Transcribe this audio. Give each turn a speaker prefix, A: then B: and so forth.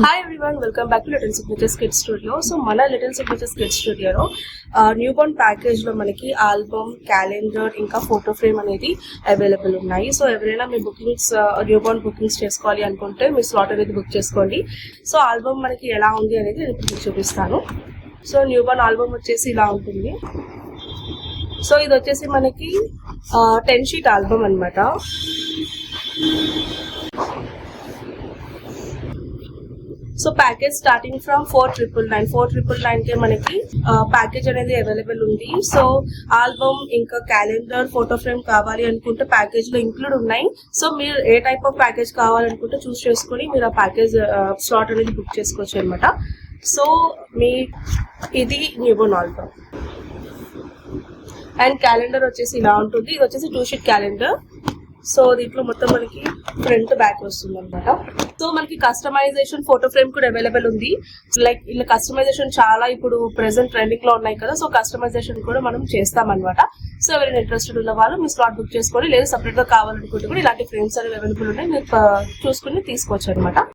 A: Hi everyone, welcome back to little signatures kids studio. So మన little signatures kids స్టూడియోలో new Born package లో మనకి album, calendar ఇంకా photo frame అనేది available ఉన్నాయి. సో ఎవరైనా మీ బుకింగ్స్ న్యూ బోర్న్ బుకింగ్స్ చేసుకోవాలి అనుకుంటే మీ స్లాట్ అనేది బుక్ చేసుకోండి. సో ఆల్బమ్ మనకి ఎలా ఉంది అనేది నేను ఇప్పుడు చూపిస్తాను. సో న్యూ బోర్న్ ఆల్బమ్ వచ్చేసి ఇలా ఉంటుంది. సో ఇది వచ్చేసి మనకి 10 షీట్ ఆల్బమ్ అన్నమాట. సో ప్యాకేజ్ స్టార్టింగ్ ఫ్రమ్ 4,999 కే మనకి ప్యాకేజ్ అనేది అవైలబుల్ ఉంది. సో ఆల్బమ్ ఇంకా క్యాలెండర్, ఫోటో ఫ్రేమ్ కావాలి అనుకుంటే ప్యాకేజ్ లో ఇంక్లూడ్ ఉన్నాయి. సో మీరు ఏ టైప్ ఆఫ్ ప్యాకేజ్ కావాలనుకుంటే చూస్ చేసుకుని మీరు ఆ ప్యాకేజ్ స్లాట్ అనేది బుక్ చేసుకోవచ్చు అనమాట. సో మీ ఇది new Born album and calendar వచ్చేసి ఇలా ఉంటుంది. ఇది వచ్చేసి 2 షీట్ క్యాలెండర్. సో దీంట్లో మొత్తం మనకి ఫ్రంట్ బ్యాక్ వస్తుంది అనమాట. సో మనకి కస్టమైజేషన్ ఫోటో ఫ్రేమ్ కూడా అవైలబుల్ ఉంది. లైక్ ఇలా కస్టమైజేషన్ చాలా ఇప్పుడు ప్రెసెంట్ ట్రెండింగ్ లో ఉన్నాయి కదా. సో కస్టమైజేషన్ కూడా మనం చేస్తాం అనమాట. సో ఎవరైనా ఇంట్రెస్టెడ్ ఉన్న వాళ్ళు మీ స్లాట్ బుక్ చేసుకోండి. లేదా సపరేట్ గా కావాలనుకుంటే కూడా ఇలాంటి ఫ్రేమ్స్ అనేవి అవైలబుల్ ఉన్నాయి. మీరు చూసుకుని తీసుకోవచ్చు అనమాట.